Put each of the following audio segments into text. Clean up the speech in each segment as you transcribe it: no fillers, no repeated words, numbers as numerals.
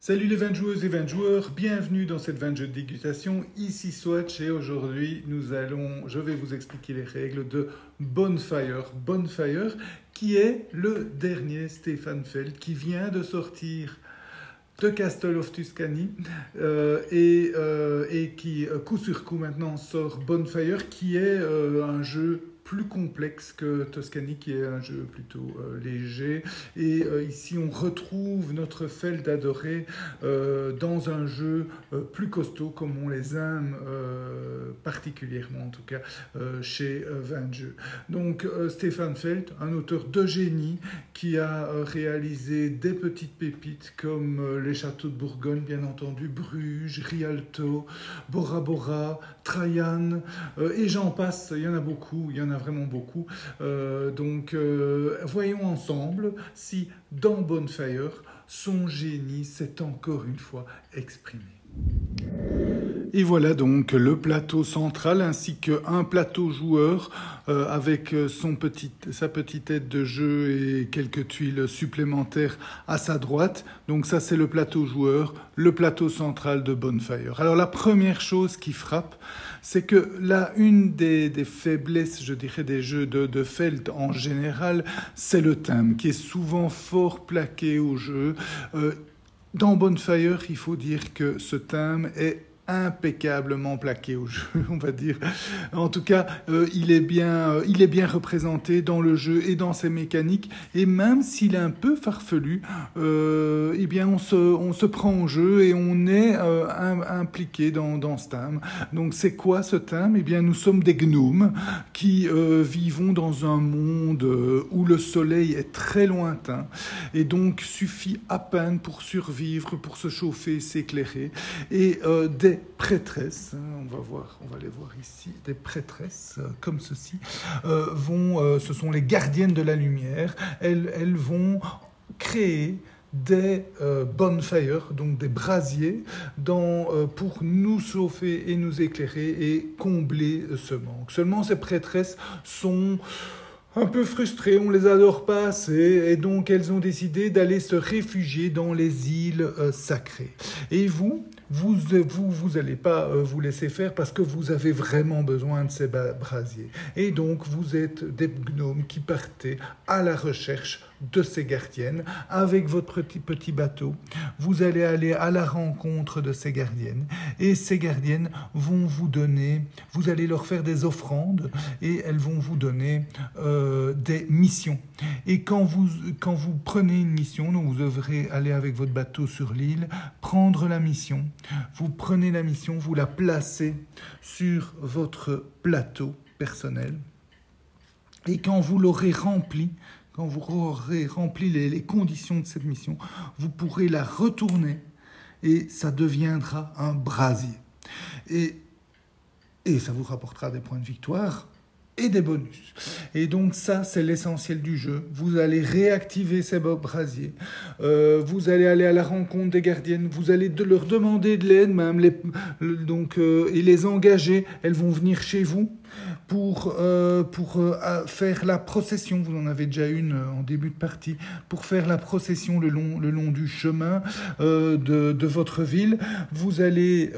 Salut les 20 joueuses et 20 joueurs, bienvenue dans cette 20 jeux de dégustation, ici Swatch et aujourd'hui je vais vous expliquer les règles de Bonfire. Bonfire qui est le dernier Stefan Feld qui vient de sortir de Castle of Tuscany et qui coup sur coup maintenant sort Bonfire qui est un jeu plus complexe que Tuscany, qui est un jeu plutôt léger. Et ici, on retrouve notre Feld adoré dans un jeu plus costaud, comme on les aime particulièrement, en tout cas, chez 20 jeux. Donc, Stefan Feld, un auteur de génie, qui a réalisé des petites pépites comme les châteaux de Bourgogne, bien entendu, Bruges, Rialto, Bora Bora, Trajan, et j'en passe, il y en a beaucoup, il y en a vraiment beaucoup. Voyons ensemble si dans Bonfire, son génie s'est encore une fois exprimé. Et voilà donc le plateau central ainsi qu'un plateau joueur avec sa petite aide de jeu et quelques tuiles supplémentaires à sa droite. Donc ça c'est le plateau joueur, le plateau central de Bonfire. Alors la première chose qui frappe, c'est que là, une des faiblesses, je dirais, des jeux de Feld en général, c'est le thème qui est souvent fort plaqué au jeu. Dans Bonfire, il faut dire que ce thème est impeccablement plaqué au jeu, on va dire. En tout cas, il est bien représenté dans le jeu et dans ses mécaniques. Et même s'il est un peu farfelu, eh bien, on se prend au jeu et on est impliqué dans ce thème. Donc, c'est quoi ce thème? Eh bien, nous sommes des gnomes qui vivons dans un monde où le soleil est très lointain et donc suffit à peine pour survivre, pour se chauffer, s'éclairer. Et des prêtresses, on va les voir ici, des prêtresses comme ceci, ce sont les gardiennes de la lumière. Elles vont créer des bonfires, donc des brasiers, pour nous chauffer et nous éclairer et combler ce manque. Seulement, ces prêtresses sont un peu frustrées, on les adore pas assez, et donc elles ont décidé d'aller se réfugier dans les îles sacrées. Et vous allez pas vous laisser faire parce que vous avez vraiment besoin de ces brasiers. Et donc, vous êtes des gnomes qui partez à la recherche de ces gardiennes avec votre petit bateau. Vous allez aller à la rencontre de ces gardiennes et ces gardiennes vont vous allez leur faire des offrandes et elles vont vous donner des missions. Et quand vous prenez une mission, donc vous devrez aller avec votre bateau sur l'île, prendre la mission. Vous prenez la mission, vous la placez sur votre plateau personnel. Et quand vous l'aurez remplie, quand vous aurez rempli les conditions de cette mission, vous pourrez la retourner et ça deviendra un brasier. Et ça vous rapportera des points de victoire et des bonus. Et donc ça, c'est l'essentiel du jeu. Vous allez réactiver ces brasiers. Vous allez aller à la rencontre des gardiennes. Vous allez leur demander de l'aide, même et les engager. Elles vont venir chez vous pour faire la procession. Vous en avez déjà une en début de partie. Pour faire la procession le long du chemin de votre ville. Vous allez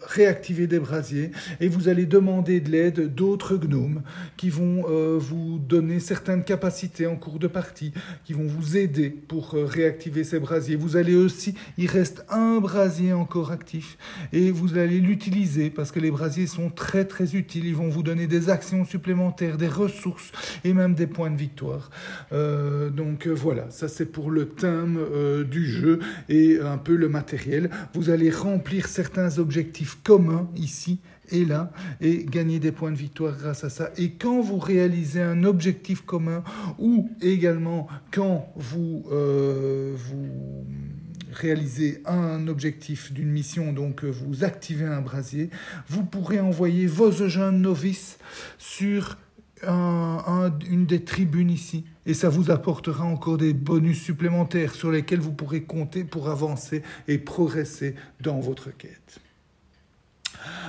réactiver des brasiers et vous allez demander de l'aide d'autres gnomes qui vont vous donner certaines capacités en cours de partie, qui vont vous aider pour réactiver ces brasiers. Vous allez aussi, il reste un brasier encore actif et vous allez l'utiliser parce que les brasiers sont très très utiles. Ils vont vous donner des actions supplémentaires, des ressources et même des points de victoire. Voilà, ça c'est pour le thème du jeu et un peu le matériel. Vous allez remplir certains objectifs communs ici et là et gagner des points de victoire grâce à ça. Et quand vous réalisez un objectif commun ou également quand vous réalisez un objectif d'une mission, donc vous activez un brasier, vous pourrez envoyer vos jeunes novices sur une des tribunes ici. Et ça vous apportera encore des bonus supplémentaires sur lesquels vous pourrez compter pour avancer et progresser dans votre quête.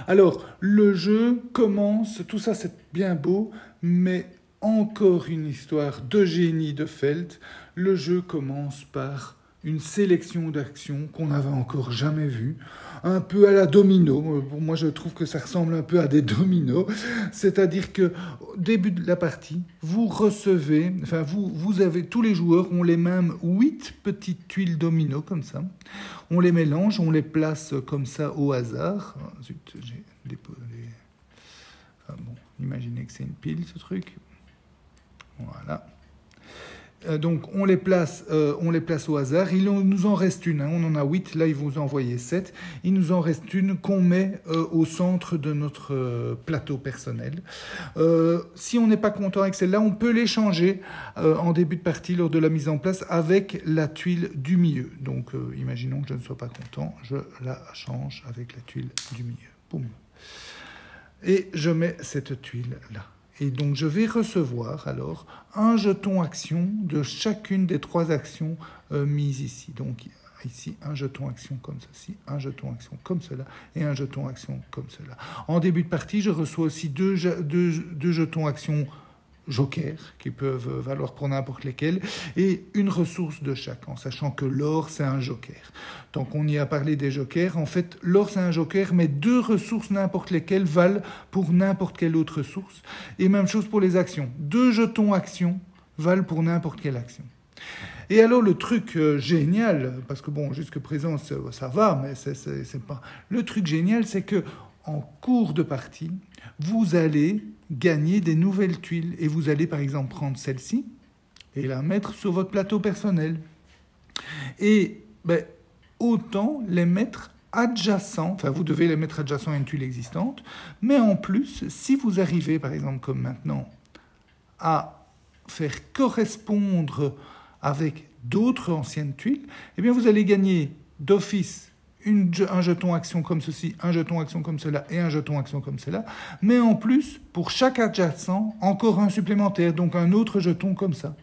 Alors, le jeu commence, tout ça c'est bien beau, mais encore une histoire de génie de Feld. Le jeu commence par une sélection d'actions qu'on n'avait encore jamais vues, un peu à la domino. Pour moi, je trouve que ça ressemble un peu à des dominos. C'est-à-dire que au début de la partie, vous recevez, enfin, vous avez, tous les joueurs ont les mêmes 8 petites tuiles domino, comme ça. On les mélange, on les place comme ça au hasard. Ah, zut, j'ai déposé... Enfin, bon, imaginez que c'est une pile, ce truc. Voilà. Donc on les place au hasard. Il nous en reste une, hein. On en a 8, là il vous envoyait 7. Il nous en reste une qu'on met au centre de notre plateau personnel. Si on n'est pas content avec celle-là, on peut les changer en début de partie lors de la mise en place avec la tuile du milieu. Donc imaginons que je ne sois pas content, je la change avec la tuile du milieu. Boum. Et je mets cette tuile-là. Et donc, je vais recevoir alors un jeton action de chacune des 3 actions mises ici. Donc, ici, un jeton action comme ceci, un jeton action comme cela et un jeton action comme cela. En début de partie, je reçois aussi deux jetons action joker qui peuvent valoir pour n'importe lesquels et une ressource de chaque, en sachant que l'or c'est un joker. Tant qu'on y a parlé des jokers, en fait l'or c'est un joker mais 2 ressources n'importe lesquelles valent pour n'importe quelle autre ressource, et même chose pour les actions, 2 jetons actions valent pour n'importe quelle action. Et alors le truc génial, parce que bon jusque présent ça va, mais c'est pas le truc génial, c'est que en cours de partie vous allez gagner des nouvelles tuiles. Et vous allez par exemple prendre celle-ci et la mettre sur votre plateau personnel. Et autant les mettre adjacents, enfin vous devez les mettre adjacents à une tuile existante, mais en plus, si vous arrivez par exemple comme maintenant à faire correspondre avec d'autres anciennes tuiles, eh bien vous allez gagner d'office un jeton action comme ceci, un jeton action comme cela et un jeton action comme cela, mais en plus, pour chaque adjacent, encore un supplémentaire, donc un autre jeton comme ça.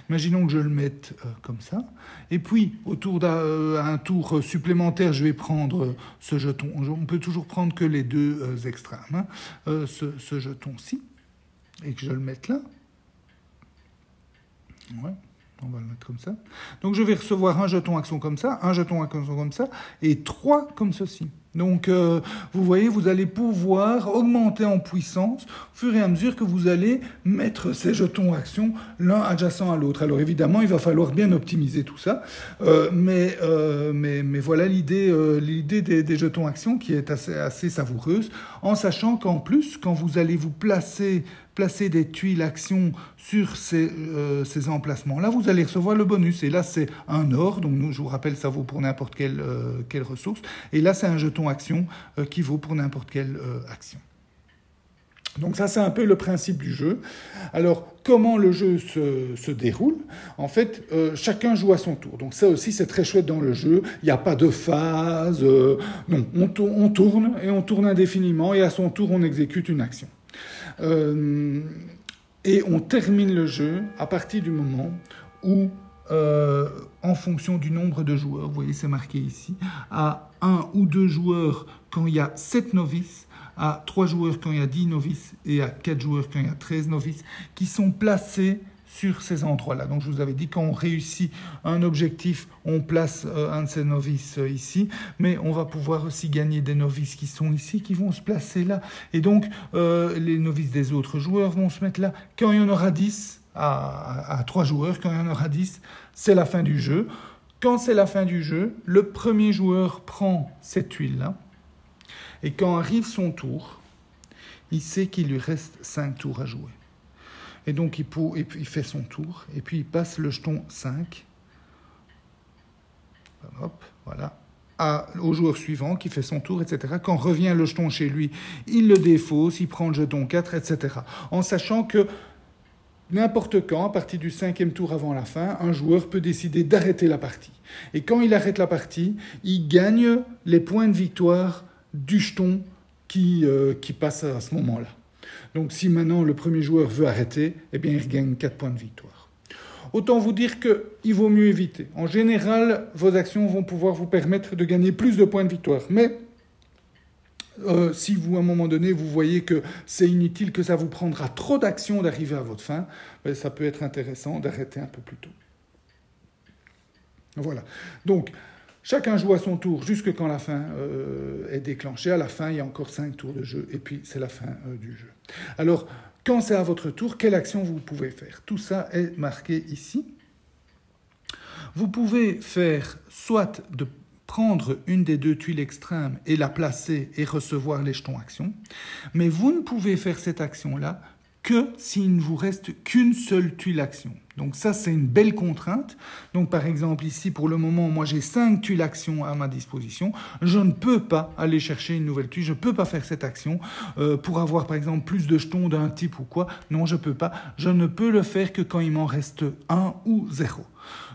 Imaginons que je le mette comme ça, et puis autour d'un tour supplémentaire, je vais prendre ce jeton. On peut toujours prendre que les 2 extrêmes, hein, ce jeton-ci, et que je le mette là. Ouais. On va le mettre comme ça. Donc, je vais recevoir un jeton action comme ça, un jeton action comme ça, et 3 comme ceci. Donc, vous voyez, vous allez pouvoir augmenter en puissance au fur et à mesure que vous allez mettre ces jetons action l'un adjacent à l'autre. Alors, évidemment, il va falloir bien optimiser tout ça, mais voilà l'idée des jetons action qui est assez savoureuse, en sachant qu'en plus, quand vous allez vous placer des tuiles action sur ces emplacements-là, vous allez recevoir le bonus. Et là, c'est un or, donc je vous rappelle, ça vaut pour n'importe quelle ressource. Et là, c'est un jeton action qui vaut pour n'importe quelle action. Donc ça, c'est un peu le principe du jeu. Alors, comment le jeu se déroule? En fait, chacun joue à son tour. Donc ça aussi, c'est très chouette dans le jeu. Il n'y a pas de phase. Non, on tourne, et on tourne indéfiniment, et à son tour, on exécute une action. Et on termine le jeu à partir du moment où, en fonction du nombre de joueurs, vous voyez c'est marqué ici, à 1 ou 2 joueurs quand il y a 7 novices, à 3 joueurs quand il y a 10 novices et à 4 joueurs quand il y a 13 novices, qui sont placés sur ces endroits-là. Donc, je vous avais dit, quand on réussit un objectif, on place un de ces novices ici, mais on va pouvoir aussi gagner des novices qui sont ici, qui vont se placer là. Et donc, les novices des autres joueurs vont se mettre là. Quand il y en aura 10, à 3 joueurs, quand il y en aura 10, c'est la fin du jeu. Quand c'est la fin du jeu, le premier joueur prend cette tuile-là, et quand arrive son tour, il sait qu'il lui reste 5 tours à jouer. Et donc, il fait son tour, et puis il passe le jeton 5, hop, voilà, au joueur suivant qui fait son tour, etc. Quand revient le jeton chez lui, il le défausse, il prend le jeton 4, etc. En sachant que n'importe quand, à partir du 5e tour avant la fin, un joueur peut décider d'arrêter la partie. Et quand il arrête la partie, il gagne les points de victoire du jeton qui passe à ce moment-là. Donc si maintenant le premier joueur veut arrêter, eh bien il regagne 4 points de victoire. Autant vous dire qu'il vaut mieux éviter. En général, vos actions vont pouvoir vous permettre de gagner plus de points de victoire. Mais Si vous, à un moment donné, vous voyez que c'est inutile, que ça vous prendra trop d'action d'arriver à votre fin, ben, ça peut être intéressant d'arrêter un peu plus tôt. Voilà. Donc, chacun joue à son tour jusque quand la fin est déclenchée. À la fin, il y a encore 5 tours de jeu et puis c'est la fin du jeu. Alors, quand c'est à votre tour, quelle action vous pouvez faire? Tout ça est marqué ici. Vous pouvez faire soit de prendre une des 2 tuiles extrêmes et la placer et recevoir les jetons action, mais vous ne pouvez faire cette action-là que s'il ne vous reste qu'une seule tuile action. Donc ça, c'est une belle contrainte. Donc par exemple, ici, pour le moment, moi j'ai 5 tuiles action à ma disposition. Je ne peux pas aller chercher une nouvelle tuile. Je ne peux pas faire cette action pour avoir, par exemple, plus de jetons d'un type ou quoi. Non, je ne peux pas. Je ne peux le faire que quand il m'en reste 1 ou 0.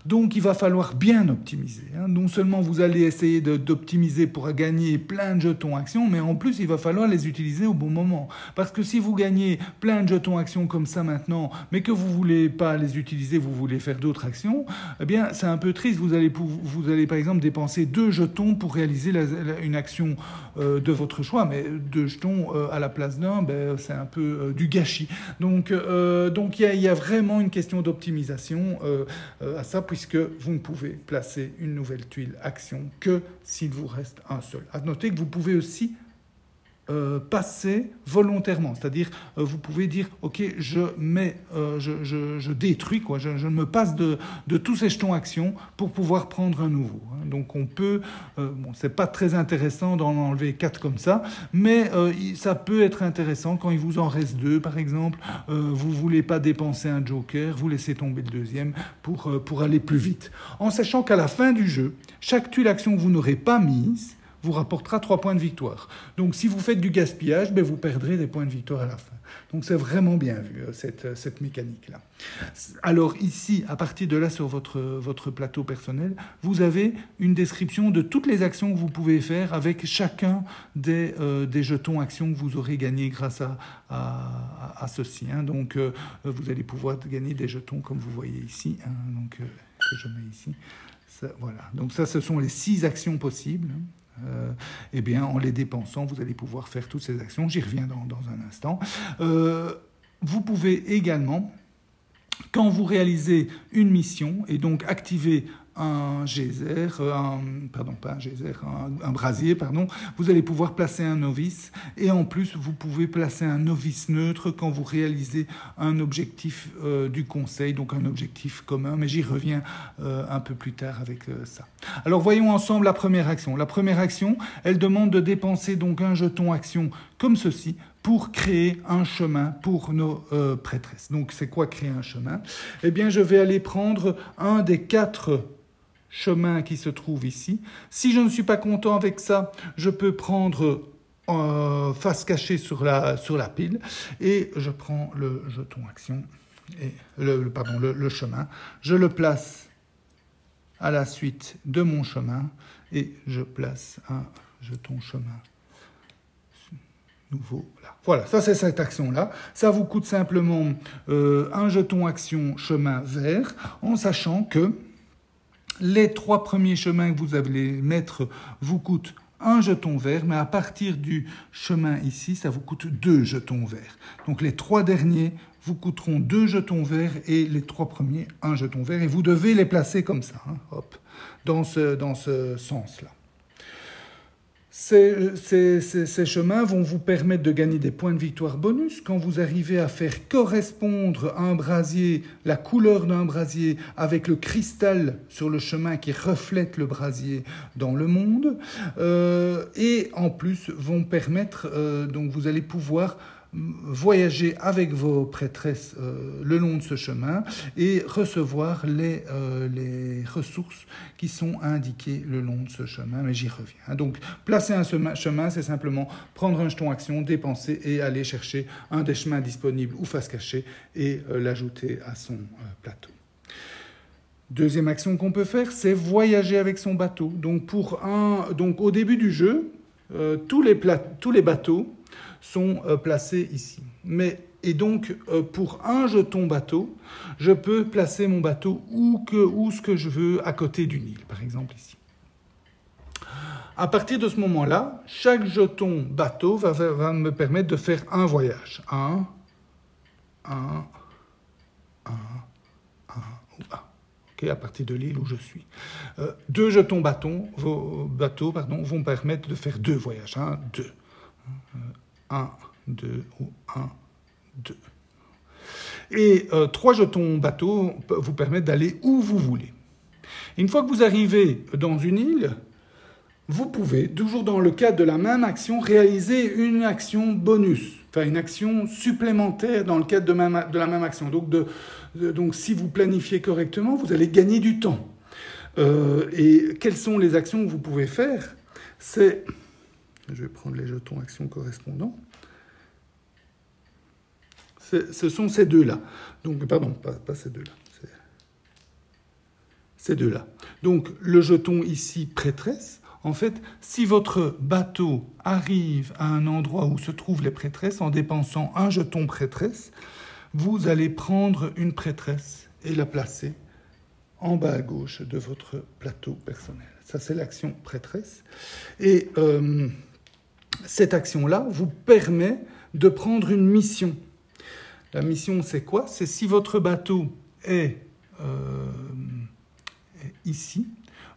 Donc il va falloir bien optimiser. Non seulement vous allez essayer d'optimiser pour gagner plein de jetons actions, mais en plus il va falloir les utiliser au bon moment. Parce que si vous gagnez plein de jetons actions comme ça maintenant, mais que vous ne voulez pas les utiliser, vous voulez faire d'autres actions, eh bien c'est un peu triste. Vous allez par exemple dépenser 2 jetons pour réaliser une action de votre choix, mais 2 jetons à la place d'un, ben, c'est un peu du gâchis. Donc il y a vraiment une question d'optimisation à ça, puisque vous ne pouvez placer une nouvelle tuile action que s'il vous reste un seul. À noter que vous pouvez aussi passer volontairement, c'est-à-dire vous pouvez dire ok, je détruis quoi, je me passe de tous ces jetons actions pour pouvoir prendre un nouveau. Donc on peut, bon c'est pas très intéressant d'en enlever 4 comme ça, mais ça peut être intéressant quand il vous en reste 2 par exemple, vous voulez pas dépenser un joker, vous laissez tomber le deuxième pour aller plus vite, en sachant qu'à la fin du jeu, chaque tuile action que vous n'aurez pas mise vous rapportera 3 points de victoire. Donc si vous faites du gaspillage, ben, vous perdrez des points de victoire à la fin. Donc c'est vraiment bien vu, cette mécanique-là. Alors ici, à partir de là, sur votre plateau personnel, vous avez une description de toutes les actions que vous pouvez faire avec chacun des jetons actions que vous aurez gagnés grâce à ceci. Donc vous allez pouvoir gagner des jetons comme vous voyez ici, donc, que je mets ici. Ça, voilà. Donc ça, ce sont les 6 actions possibles. Eh bien, en les dépensant, vous allez pouvoir faire toutes ces actions. J'y reviens dans un instant. Vous pouvez également, quand vous réalisez une mission, et donc activer un geyser, un brasier, vous allez pouvoir placer un novice, et en plus, vous pouvez placer un novice neutre quand vous réalisez un objectif du conseil, donc un objectif commun, mais j'y reviens un peu plus tard avec ça. Alors, voyons ensemble la première action. La première action, elle demande de dépenser donc un jeton action comme ceci, pour créer un chemin pour nos prêtresses. Donc, c'est quoi créer un chemin? Eh bien, je vais aller prendre un des 4 chemins qui se trouvent ici. Si je ne suis pas content avec ça, je peux prendre face cachée sur la pile et je prends le jeton action, et le chemin. Je le place à la suite de mon chemin et je place un jeton chemin nouveau là. Voilà, ça c'est cette action-là. Ça vous coûte simplement un jeton action chemin vert, en sachant que les 3 premiers chemins que vous allez mettre vous coûtent un jeton vert, mais à partir du chemin ici, ça vous coûte 2 jetons verts. Donc les 3 derniers vous coûteront 2 jetons verts et les 3 premiers, 1 jeton vert. Et vous devez les placer comme ça, hop, dans ce sens-là. Ces chemins vont vous permettre de gagner des points de victoire bonus quand vous arrivez à faire correspondre un brasier, la couleur d'un brasier avec le cristal sur le chemin qui reflète le brasier dans le monde. Et en plus vont permettre, donc vous allez pouvoir voyager avec vos prêtresses le long de ce chemin et recevoir les ressources qui sont indiquées le long de ce chemin, mais j'y reviens. Donc, placer un chemin, c'est simplement prendre un jeton action, dépenser et aller chercher un des chemins disponibles ou face cachée et l'ajouter à son plateau. Deuxième action qu'on peut faire, c'est voyager avec son bateau. Donc, au début du jeu, tous les bateaux sont placés ici. Et donc, pour un jeton bateau, je peux placer mon bateau où ce que je veux à côté d'une île, par exemple ici. À partir de ce moment-là, chaque jeton bateau va me permettre de faire un voyage. Un, okay, à partir de l'île où je suis. 2 jetons bateaux vont permettre de faire 2 voyages. 1, 2. 1, 2 ou 1, 2. Et 3 jetons bateaux vous permettent d'aller où vous voulez. Une fois que vous arrivez dans une île, vous pouvez, toujours dans le cadre de la même action, réaliser une action bonus, enfin une action supplémentaire dans le cadre de la même action. Donc si vous planifiez correctement, vous allez gagner du temps. Et quelles sont les actions que vous pouvez faire? Je vais prendre les jetons actions correspondants. Ce sont ces deux-là. Donc, pardon, pas ces deux-là. Ces deux-là. Donc, le jeton ici, prêtresse. En fait, si votre bateau arrive à un endroit où se trouvent les prêtresses, en dépensant un jeton prêtresse, vous allez prendre une prêtresse et la placer en bas à gauche de votre plateau personnel. Ça, c'est l'action prêtresse. Et cette action-là vous permet de prendre une mission. La mission, c'est quoi? C'est si votre bateau est ici,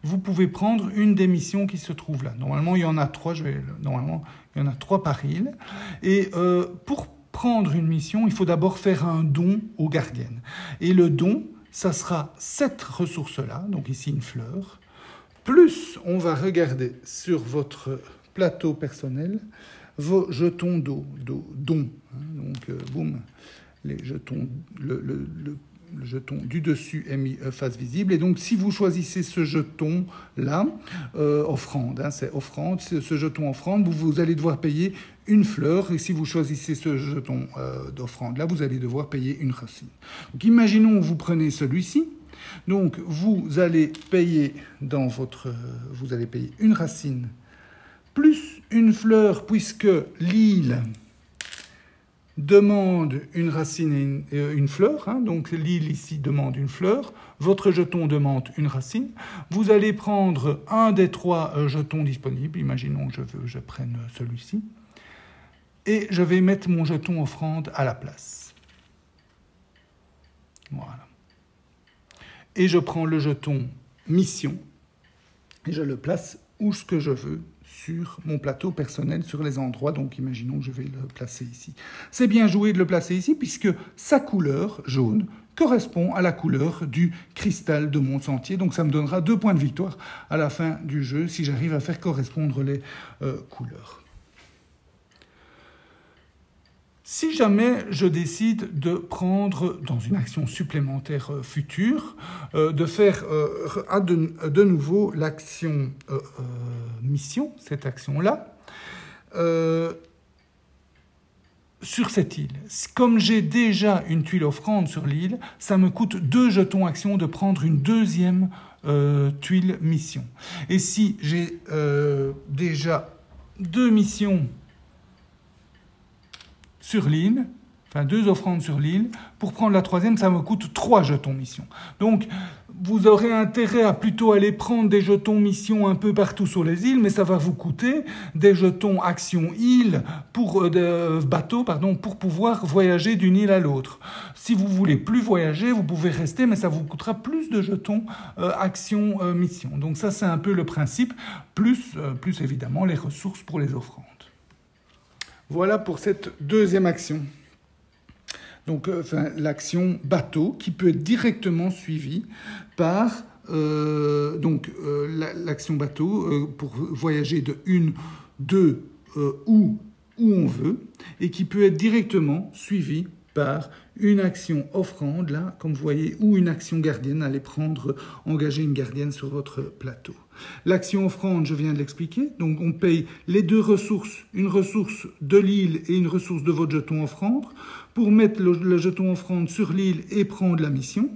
vous pouvez prendre une des missions qui se trouvent là. Normalement, il y en a 3. Normalement, il y en a 3 par île. Et pour prendre une mission, il faut d'abord faire un don aux gardiennes. Et le don, ça sera cette ressource-là, donc ici une fleur, plus on va regarder sur votre plateau personnel vos jetons d'eau, dons. Donc, boum, les jetons, le jeton du dessus est mis face visible. Et donc, si vous choisissez ce jeton-là, offrande, c'est offrande, ce jeton offrande, vous allez devoir payer une fleur. Et si vous choisissez ce jeton d'offrande-là, vous allez devoir payer une racine. Donc, imaginons que vous prenez celui-ci. Donc, vous allez payer vous allez payer une racine plus une fleur, puisque l'île demande une racine et une fleur. Donc l'île ici demande une fleur. Votre jeton demande une racine. Vous allez prendre un des 3 jetons disponibles. Imaginons que je prenne celui-ci. Et je vais mettre mon jeton offrande à la place. Voilà. Et je prends le jeton mission et je le place où ce que je veux sur mon plateau personnel, sur les endroits. Donc, imaginons que je vais le placer ici. C'est bien joué de le placer ici, puisque sa couleur, jaune, correspond à la couleur du cristal de mon sentier. Donc, ça me donnera 2 points de victoire à la fin du jeu, si j'arrive à faire correspondre les couleurs. Si jamais je décide de prendre, dans une action supplémentaire future, de faire de nouveau l'action mission, cette action-là, sur cette île. Comme j'ai déjà une tuile offrande sur l'île, ça me coûte 2 jetons action de prendre une deuxième tuile mission. Et si j'ai déjà 2 missions sur l'île, enfin 2 offrandes sur l'île, pour prendre la 3e, ça me coûte 3 jetons mission. Donc, vous aurez intérêt à plutôt aller prendre des jetons mission un peu partout sur les îles, mais ça va vous coûter des jetons action île bateau, pour pouvoir voyager d'une île à l'autre. Si vous voulez plus voyager, vous pouvez rester, mais ça vous coûtera plus de jetons action mission. Donc ça, c'est un peu le principe, plus évidemment les ressources pour les offrandes. Voilà pour cette deuxième action. Donc, l'action bateau qui peut être directement suivie par l'action bateau pour voyager de 1, 2 où on veut, et qui peut être directement suivie par une action offrande, là, comme vous voyez, ou une action gardienne, allez engager une gardienne sur votre plateau. L'action offrande, je viens de l'expliquer, donc on paye les 2 ressources, une ressource de l'île et une ressource de votre jeton offrande, pour mettre le jeton offrande sur l'île et prendre la mission.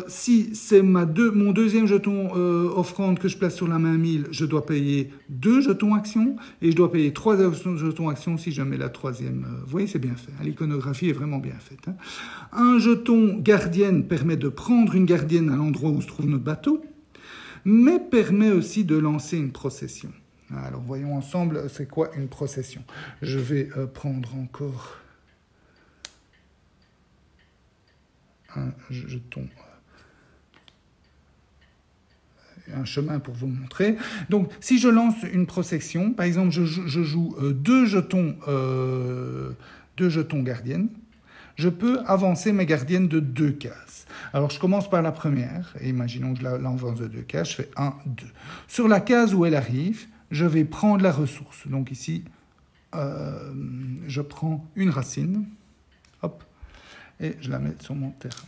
Si c'est mon deuxième jeton offrande que je place sur la même île, je dois payer 2 jetons action et je dois payer 3 jetons action si je mets la 3e. Vous voyez, c'est bien fait. L'iconographie est vraiment bien faite. Un jeton gardienne permet de prendre une gardienne à l'endroit où se trouve notre bateau. mais permet aussi de lancer une procession. Alors voyons ensemble c'est quoi une procession. Je vais prendre encore un jeton, un chemin pour vous montrer. Donc si je lance une procession, par exemple je joue deux jetons gardiennes, je peux avancer mes gardiennes de 2 cases. Alors je commence par la première, et imaginons que je l'avance de 2 cases, je fais 1, 2. Sur la case où elle arrive, je vais prendre la ressource. Donc ici, je prends une racine, hop, et je la mets sur mon terrain.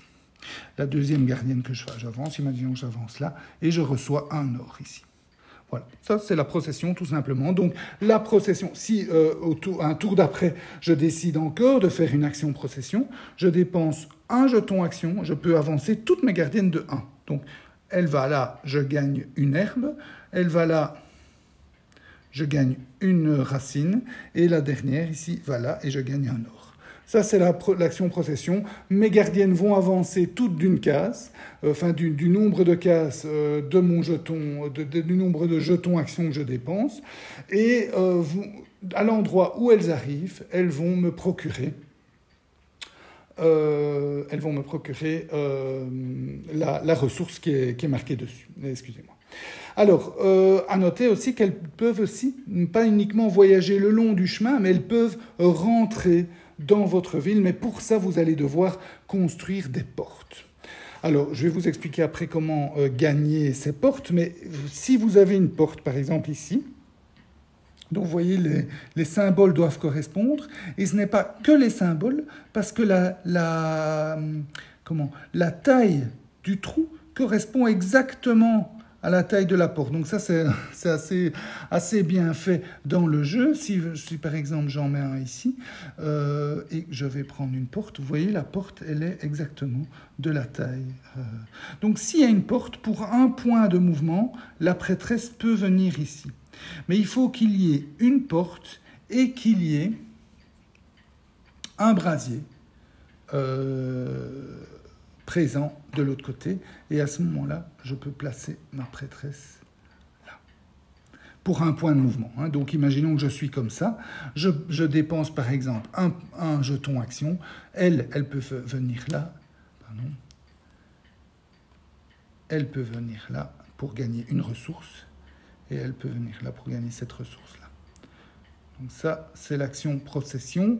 La deuxième gardienne que je fais, j'avance, imaginons que j'avance là, et je reçois un or ici. Voilà, ça c'est la procession tout simplement. Donc la procession, si un tour d'après, je décide encore de faire une action procession, je dépense un jeton action, je peux avancer toutes mes gardiennes de 1. Donc elle va là, je gagne une herbe, elle va là, je gagne une racine, et la dernière ici va là, et je gagne un or. Ça, c'est l'action procession. Mes gardiennes vont avancer toutes d'une case, du nombre de cases de mon jeton, du nombre de jetons actions que je dépense, et à l'endroit où elles arrivent, elles vont me procurer la ressource qui est marquée dessus. Excusez-moi. Alors, à noter aussi qu'elles peuvent aussi, pas uniquement voyager le long du chemin, mais elles peuvent rentrer dans votre ville. Mais pour ça, vous allez devoir construire des portes. Alors, je vais vous expliquer après comment gagner ces portes. Mais si vous avez une porte, par exemple ici, donc vous voyez, les symboles doivent correspondre. Et ce n'est pas que les symboles, parce que la taille du trou correspond exactement à la taille de la porte. Donc ça, c'est assez bien fait dans le jeu. Si par exemple, j'en mets un ici, et je vais prendre une porte, vous voyez, la porte, elle est exactement de la taille. Donc s'il y a une porte, pour un point de mouvement, la prêtresse peut venir ici. Mais il faut qu'il y ait une porte et qu'il y ait un brasier présent de l'autre côté, et à ce moment-là, je peux placer ma prêtresse là, pour un point de mouvement. Donc, imaginons que je suis comme ça, je dépense par exemple un jeton action, elle peut venir là, elle peut venir là pour gagner une ressource, et elle peut venir là pour gagner cette ressource-là. Donc ça, c'est l'action procession.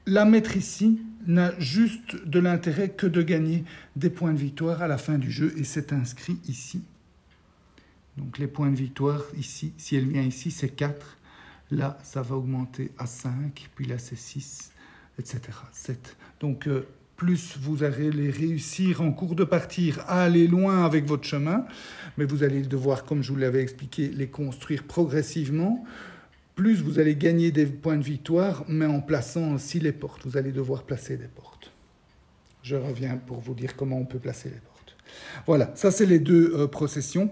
La mettre ici n'a juste de l'intérêt que de gagner des points de victoire à la fin du jeu, et c'est inscrit ici. Donc les points de victoire ici, si elle vient ici, c'est 4. Là, ça va augmenter à 5, puis là c'est 6, etc. 7. Donc plus vous allez les réussir en cours de partie à aller loin avec votre chemin, mais vous allez devoir, comme je vous l'avais expliqué, les construire progressivement. Plus vous allez gagner des points de victoire, mais en plaçant aussi les portes. Vous allez devoir placer des portes. Je reviens pour vous dire comment on peut placer les portes. Voilà, ça c'est les deux processions.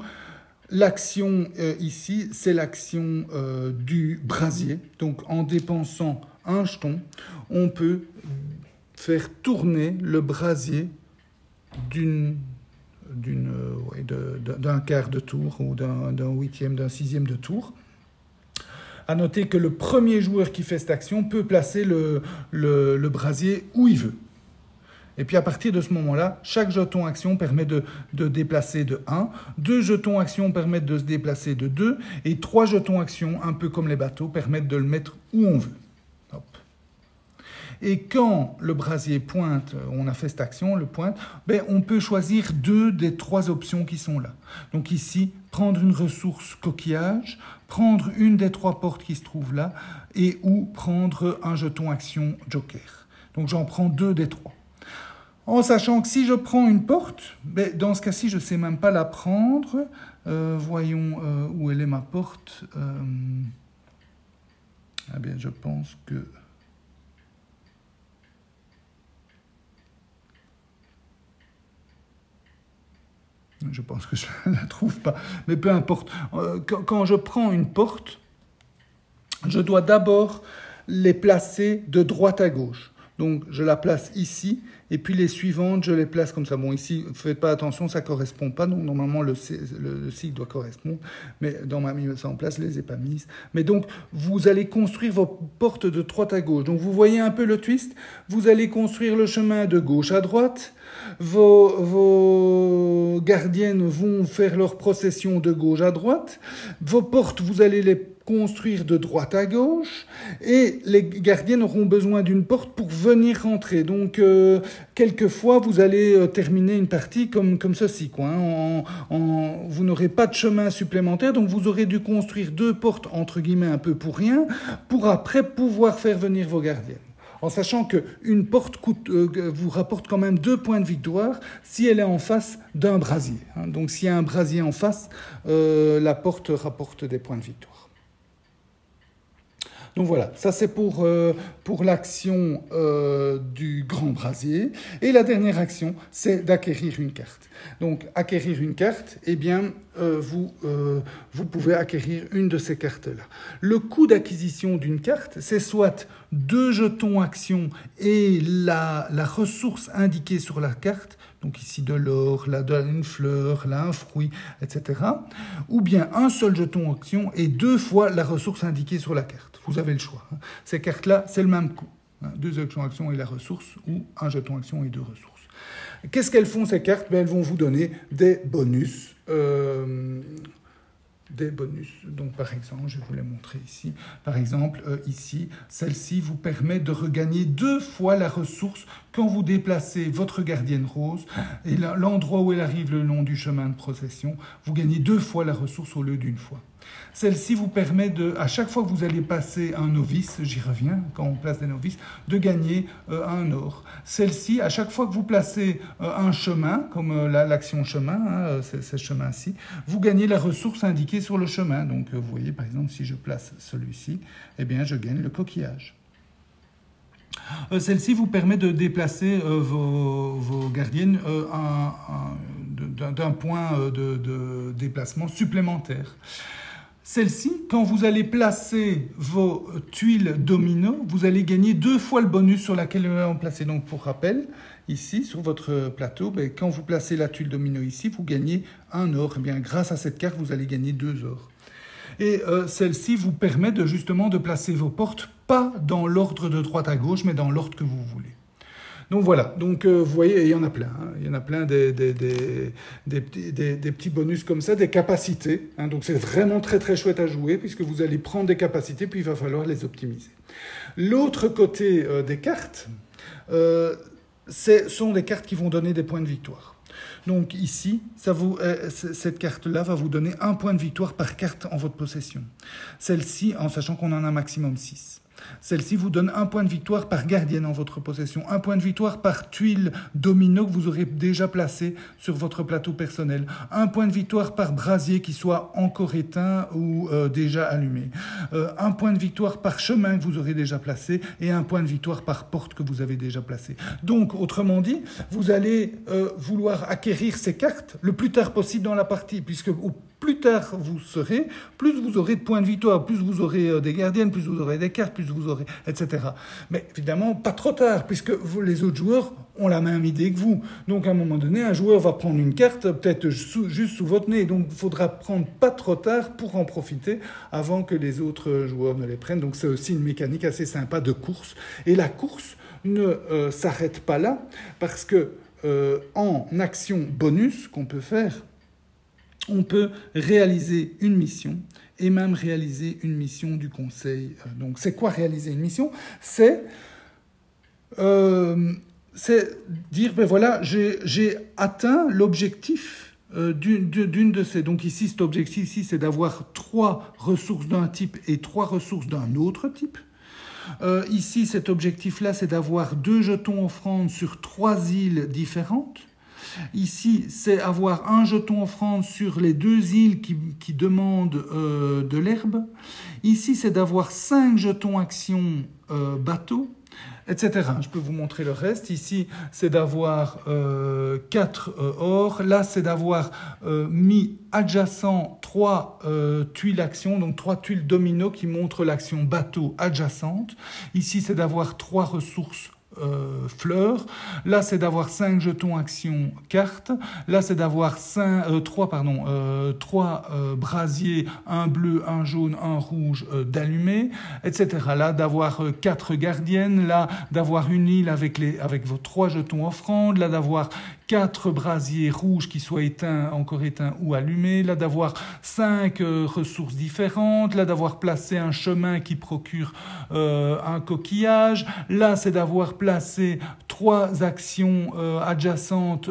L'action ici, c'est l'action du brasier. Donc en dépensant un jeton, on peut faire tourner le brasier d'un quart de tour ou d'un huitième, d'un sixième de tour. À noter que le premier joueur qui fait cette action peut placer le brasier où il veut. Et puis à partir de ce moment-là, chaque jeton action permet de déplacer de 1, 2 jetons action permettent de se déplacer de 2, et 3 jetons action, un peu comme les bateaux, permettent de le mettre où on veut. Hop. Et quand le brasier pointe, on a fait cette action, le pointe, on peut choisir 2 des 3 options qui sont là. Donc ici, prendre une ressource coquillage, prendre une des 3 portes qui se trouvent là, ou prendre un jeton action joker. Donc j'en prends 2 des 3. En sachant que si je prends une porte, dans ce cas-ci, je ne sais même pas la prendre. Voyons où elle est ma porte. Je pense que... Je pense que je ne la trouve pas. Mais peu importe. Quand je prends une porte, je dois d'abord les placer de droite à gauche. Donc, je la place ici, et puis les suivantes, je les place comme ça. Bon, ici, ne faites pas attention, ça ne correspond pas. Donc, normalement, le cycle doit correspondre. Mais dans ma mise en place, je ne les ai pas mises. Mais donc, vous allez construire vos portes de droite à gauche. Donc, vous voyez un peu le twist. Vous allez construire le chemin de gauche à droite. Vos gardiennes vont faire leur procession de gauche à droite. Vos portes, vous allez les construire de droite à gauche, et les gardiennes auront besoin d'une porte pour venir rentrer. Donc, quelquefois, vous allez terminer une partie comme ceci, quoi, hein, vous n'aurez pas de chemin supplémentaire, donc vous aurez dû construire 2 portes, entre guillemets, un peu pour rien, pour après pouvoir faire venir vos gardiennes. En sachant qu'une porte vous rapporte quand même 2 points de victoire si elle est en face d'un brasier. Hein. Donc, s'il y a un brasier en face, la porte rapporte des points de victoire. Donc voilà, ça c'est pour l'action du grand brasier. Et la dernière action, c'est d'acquérir une carte. Donc acquérir une carte, eh bien, vous pouvez acquérir une de ces cartes-là. Le coût d'acquisition d'une carte, c'est soit 2 jetons actions et la ressource indiquée sur la carte, donc ici de l'or, là une fleur, là un fruit, etc. Ou bien un seul jeton action et 2 fois la ressource indiquée sur la carte. Vous avez le choix. Ces cartes-là, c'est le même coût. 2 jetons action et la ressource, ou un jeton action et 2 ressources. Qu'est-ce qu'elles font, ces cartes? Elles vont vous donner des bonus. Donc, par exemple, je vais vous les montrer ici. Par exemple, ici, celle-ci vous permet de regagner 2 fois la ressource quand vous déplacez votre gardienne rose et l'endroit où elle arrive le long du chemin de procession, vous gagnez 2 fois la ressource au lieu d'une fois. Celle-ci vous permet à chaque fois que vous allez passer un novice, j'y reviens quand on place des novices, de gagner un or. Celle-ci, à chaque fois que vous placez un chemin, comme l'action chemin, hein, c'est ce chemin-ci, vous gagnez la ressource indiquée sur le chemin. Donc vous voyez par exemple, si je place celui-ci, eh bien je gagne le coquillage. Celle-ci vous permet de déplacer vos gardiennes d'un point de déplacement supplémentaire. Celle-ci, quand vous allez placer vos tuiles domino, vous allez gagner 2 fois le bonus sur laquelle vous allez placer. Donc, pour rappel, ici, sur votre plateau, quand vous placez la tuile domino ici, vous gagnez 1 or. Eh bien, grâce à cette carte, vous allez gagner 2 ors. Et celle-ci vous permet justement de placer vos portes, pas dans l'ordre de droite à gauche, mais dans l'ordre que vous voulez. Donc voilà, donc vous voyez, il y en a plein. Hein. Il y en a plein des petits bonus comme ça, des capacités. Hein. Donc c'est vraiment très très chouette à jouer puisque vous allez prendre des capacités puis il va falloir les optimiser. L'autre côté des cartes, sont des cartes qui vont donner des points de victoire. Donc ici, cette carte-là va vous donner 1 point de victoire par carte en votre possession. Celle-ci, en sachant qu'on en a un maximum 6. Celle-ci vous donne 1 point de victoire par gardienne en votre possession, 1 point de victoire par tuile domino que vous aurez déjà placé sur votre plateau personnel, 1 point de victoire par brasier qui soit encore éteint ou déjà allumé, 1 point de victoire par chemin que vous aurez déjà placé et 1 point de victoire par porte que vous avez déjà placé. Donc, autrement dit, vous allez vouloir acquérir ces cartes le plus tard possible dans la partie, puisque au plus tard vous serez, plus vous aurez de points de victoire, plus vous aurez des gardiennes, plus vous aurez des cartes, plus vous aurez, etc. Mais évidemment, pas trop tard, puisque les autres joueurs ont la même idée que vous. Donc à un moment donné, un joueur va prendre une carte, peut-être juste sous votre nez. Donc il faudra prendre pas trop tard pour en profiter avant que les autres joueurs ne les prennent. Donc c'est aussi une mécanique assez sympa de course. Et la course ne s'arrête pas là, parce que en action bonus qu'on peut faire, on peut réaliser une mission et même réaliser une mission du conseil. Donc, c'est quoi réaliser une mission? C'est dire, ben voilà, j'ai atteint l'objectif d'une de ces... Donc ici, cet objectif ici, c'est d'avoir 3 ressources d'un type et 3 ressources d'un autre type. Ici, cet objectif-là, c'est d'avoir 2 jetons offrandes sur 3 îles différentes. Ici, c'est avoir un jeton offrande sur les 2 îles qui demandent de l'herbe. Ici, c'est d'avoir 5 jetons action bateau, etc. Je peux vous montrer le reste. Ici, c'est d'avoir 4 or. Là, c'est d'avoir mis adjacent 3 tuiles action, donc 3 tuiles domino qui montrent l'action bateau adjacente. Ici, c'est d'avoir 3 ressources fleurs. Là, c'est d'avoir 5 jetons action carte. Là, c'est d'avoir 3 brasiers, un bleu, un jaune, un rouge d'allumés, etc. Là, d'avoir 4 gardiennes. Là, d'avoir une île avec vos 3 jetons offrandes. Là, d'avoir 4 brasiers rouges qui soient encore éteints ou allumés. Là, d'avoir 5 ressources différentes. Là, d'avoir placé un chemin qui procure un coquillage. Là, c'est d'avoir placé 3 actions adjacentes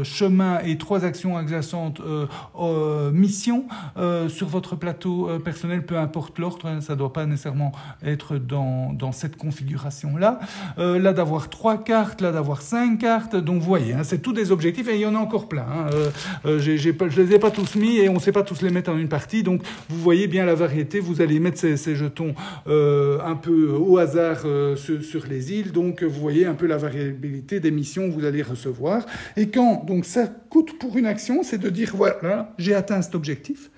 chemin et 3 actions adjacentes mission sur votre plateau personnel, peu importe l'ordre, hein, ça ne doit pas nécessairement être dans cette configuration-là. Là, d'avoir 3 cartes, là, d'avoir 5 cartes. Donc, vous voyez, hein, c'est tous des objectifs et il y en a encore plein. Hein. Je ne les ai pas tous mis et on ne sait pas tous les mettre en une partie. Donc, vous voyez bien la variété. Vous allez mettre ces jetons un peu au hasard sur les îles. Donc, vous voyez un peu la variabilité des missions que vous allez recevoir. Et quand donc ça coûte pour une action, c'est de dire, voilà, j'ai atteint cet objectif.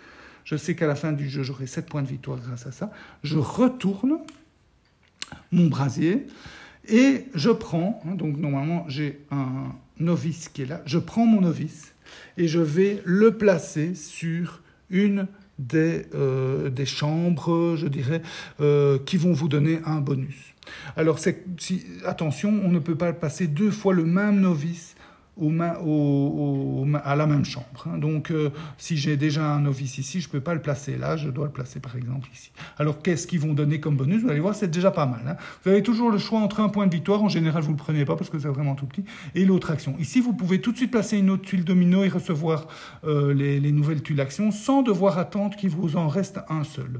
Je sais qu'à la fin du jeu, j'aurai 7 points de victoire grâce à ça. Je retourne mon brasier et je prends, hein, donc normalement, j'ai un novice qui est là. Je prends mon novice et je vais le placer sur une des chambres, je dirais, qui vont vous donner un bonus. Alors, attention, on ne peut pas passer 2 fois le même novice à la même chambre. Hein. Donc, si j'ai déjà un novice ici, je ne peux pas le placer là, je dois le placer par exemple ici. Alors, qu'est-ce qu'ils vont donner comme bonus? Vous allez voir, c'est déjà pas mal. Hein. Vous avez toujours le choix entre un point de victoire, en général, vous ne le prenez pas parce que c'est vraiment tout petit, et l'autre action. Ici, vous pouvez tout de suite placer une autre tuile domino et recevoir les nouvelles tuiles d'action sans devoir attendre qu'il vous en reste un seul.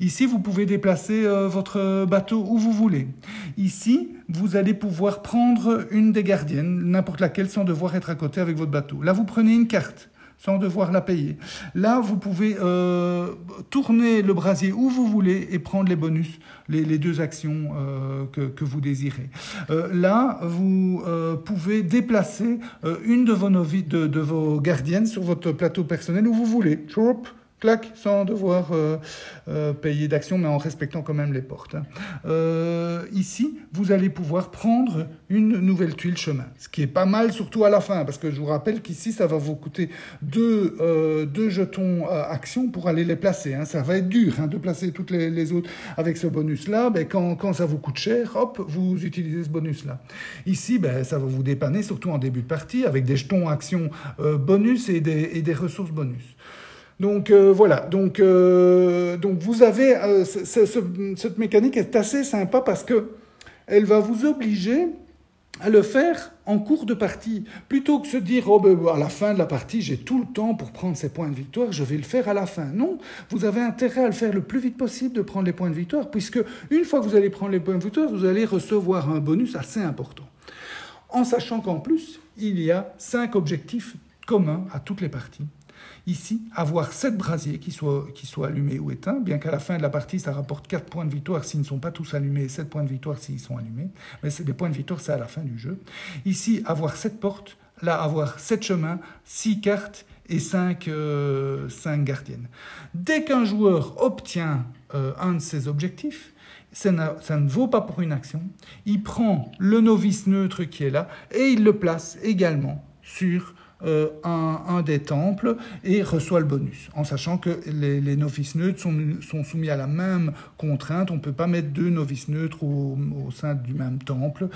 Ici, vous pouvez déplacer votre bateau où vous voulez. Ici, vous allez pouvoir prendre une des gardiennes, n'importe laquelle, sans devoir être à côté avec votre bateau. Là, vous prenez une carte sans devoir la payer. Là, vous pouvez tourner le brasier où vous voulez et prendre les bonus, les 2 actions que vous désirez. Là, vous pouvez déplacer une de vos gardiennes sur votre plateau personnel où vous voulez. Choup, clac, sans devoir payer d'action, mais en respectant quand même les portes. Ici, vous allez pouvoir prendre une nouvelle tuile chemin, ce qui est pas mal, surtout à la fin, parce que je vous rappelle qu'ici, ça va vous coûter 2 jetons action pour aller les placer. Hein. Ça va être dur de placer toutes les autres avec ce bonus-là. Ben, quand ça vous coûte cher, hop, vous utilisez ce bonus-là. Ici, ben, ça va vous dépanner, surtout en début de partie, avec des jetons action bonus et des ressources bonus. Donc voilà, donc vous avez cette mécanique est assez sympa parce que elle va vous obliger à le faire en cours de partie. Plutôt que se dire, à la fin de la partie, j'ai tout le temps pour prendre ces points de victoire, je vais le faire à la fin. Non, vous avez intérêt à le faire le plus vite possible de prendre les points de victoire, puisque une fois que vous allez prendre les points de victoire, vous allez recevoir un bonus assez important. En sachant qu'en plus, il y a 5 objectifs communs à toutes les parties. Ici, avoir 7 brasiers qui soient allumés ou éteints, bien qu'à la fin de la partie, ça rapporte 4 points de victoire s'ils ne sont pas tous allumés et 7 points de victoire s'ils sont allumés. Mais c'est des points de victoire, c'est à la fin du jeu. Ici, avoir 7 portes, là, avoir 7 chemins, 6 cartes et 5 gardiennes. Dès qu'un joueur obtient un de ces objectifs, ça ne vaut pas pour une action. Il prend le novice neutre qui est là et il le place également sur un des temples et reçoit le bonus, en sachant que les novices neutres sont soumis à la même contrainte. On ne peut pas mettre 2 novices neutres au sein du même temple,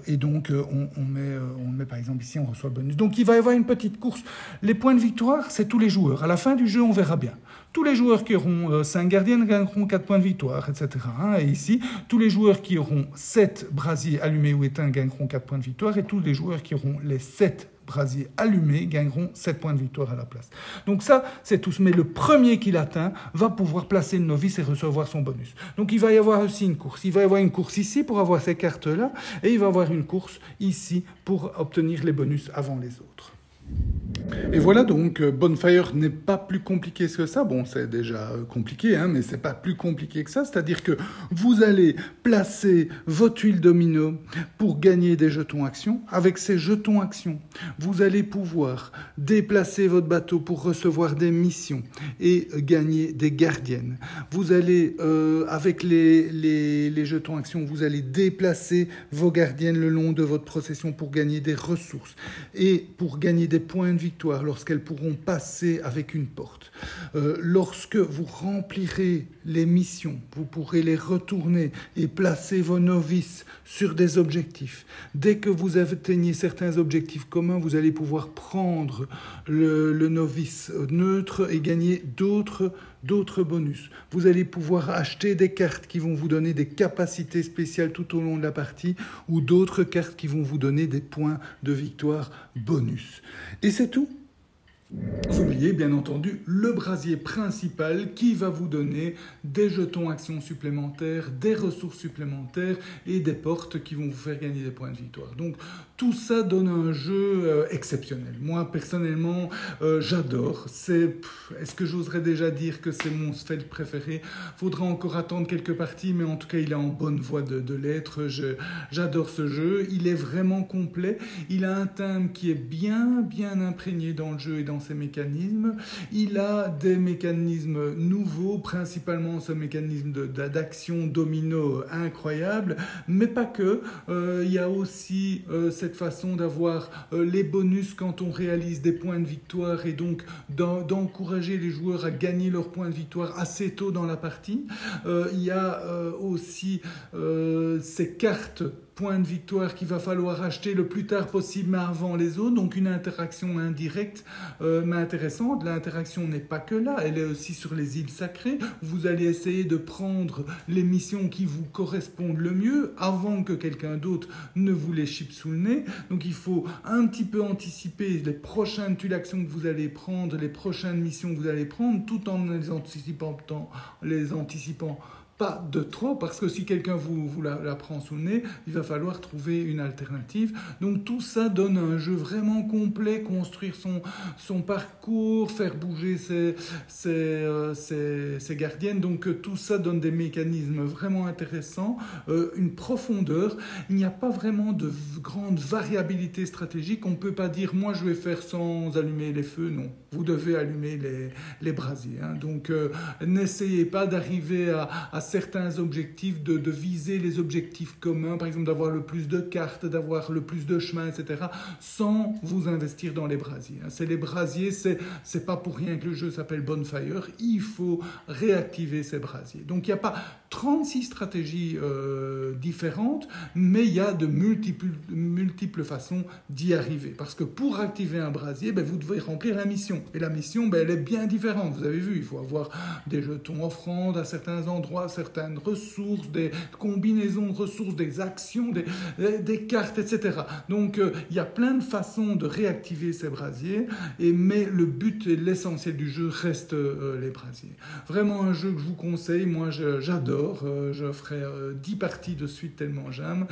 et donc on met par exemple ici, on reçoit le bonus. Donc il va y avoir une petite course. Les points de victoire, c'est tous les joueurs. À la fin du jeu, on verra bien. Tous les joueurs qui auront 5 gardiennes gagneront 4 points de victoire, etc. Et ici, tous les joueurs qui auront 7 brasiers allumés ou éteints gagneront 4 points de victoire, et tous les joueurs qui auront les 7 brasiers allumés gagneront 7 points de victoire à la place. Donc ça, c'est tous. Mais le premier qui l'atteint va pouvoir placer le novice et recevoir son bonus. Donc il va y avoir aussi une course. Il va y avoir une course ici pour avoir ces cartes-là, et il va y avoir une course ici pour obtenir les bonus avant les autres. Et voilà donc, Bonfire n'est pas plus compliqué que ça. Bon, c'est déjà compliqué, hein, mais c'est pas plus compliqué que ça. C'est-à-dire que vous allez placer votre huile domino pour gagner des jetons actions. Avec ces jetons actions, vous allez pouvoir déplacer votre bateau pour recevoir des missions et gagner des gardiennes. Vous allez, avec les jetons actions, vous allez déplacer vos gardiennes le long de votre procession pour gagner des ressources et pour gagner des points de victoire lorsqu'elles pourront passer avec une porte. Lorsque vous remplirez les missions, vous pourrez les retourner et placer vos novices sur des objectifs. Dès que vous atteignez certains objectifs communs, vous allez pouvoir prendre le novice neutre et gagner d'autres bonus. Vous allez pouvoir acheter des cartes qui vont vous donner des capacités spéciales tout au long de la partie ou d'autres cartes qui vont vous donner des points de victoire bonus. Et c'est tout. Vous oubliez bien entendu le brasier principal qui va vous donner des jetons actions supplémentaires, des ressources supplémentaires et des portes qui vont vous faire gagner des points de victoire. Donc tout ça donne un jeu exceptionnel. Moi personnellement j'adore. Est-ce que j'oserais déjà dire que c'est mon Svelte préféré? Faudra encore attendre quelques parties, mais en tout cas il est en bonne voie de l'être. J'adore ce jeu. Il est vraiment complet. Il a un thème qui est bien imprégné dans le jeu et dans ses mécanismes. Il a des mécanismes nouveaux, principalement ce mécanisme d'action domino incroyable, mais pas que. Il y a aussi cette façon d'avoir les bonus quand on réalise des points de victoire et donc d'encourager les joueurs à gagner leurs points de victoire assez tôt dans la partie. Il y a aussi ces cartes points de victoire qu'il va falloir acheter le plus tard possible mais avant les autres, donc une interaction indirecte mais intéressante. L'interaction n'est pas que là, elle est aussi sur les îles sacrées. Vous allez essayer de prendre les missions qui vous correspondent le mieux avant que quelqu'un d'autre ne vous les chipe sous le nez. Donc il faut un petit peu anticiper les prochaines tuiles d'actions que vous allez prendre, les prochaines missions que vous allez prendre, tout en les anticipant pas de trop, parce que si quelqu'un vous la prend sous le nez, il va falloir trouver une alternative. Donc tout ça donne un jeu vraiment complet, construire son parcours, faire bouger ses gardiennes. Donc tout ça donne des mécanismes vraiment intéressants, une profondeur. Il n'y a pas vraiment de grande variabilité stratégique. On ne peut pas dire, moi je vais faire sans allumer les feux. Non, vous devez allumer les brasiers. Hein. Donc n'essayez pas d'arriver à certains objectifs, de viser les objectifs communs, par exemple d'avoir le plus de cartes, d'avoir le plus de chemins, etc., sans vous investir dans les brasiers. C'est les brasiers, c'est pas pour rien que le jeu s'appelle Bonfire, il faut réactiver ces brasiers. Donc il n'y a pas 36 stratégies différentes, mais il y a de multiples façons d'y arriver. Parce que pour activer un brasier, vous devez remplir la mission. Et la mission, elle est bien différente. Vous avez vu, il faut avoir des jetons offrandes à certains endroits, certaines ressources, des combinaisons de ressources, des actions, des cartes, etc. Donc il y a plein de façons de réactiver ces brasiers, mais le but et l'essentiel du jeu reste les brasiers. Vraiment un jeu que je vous conseille, moi j'adore, je ferai 10 parties de suite tellement j'aime.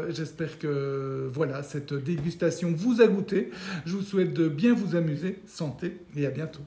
J'espère que voilà, cette dégustation vous a goûté. Je vous souhaite de bien vous amuser, santé et à bientôt.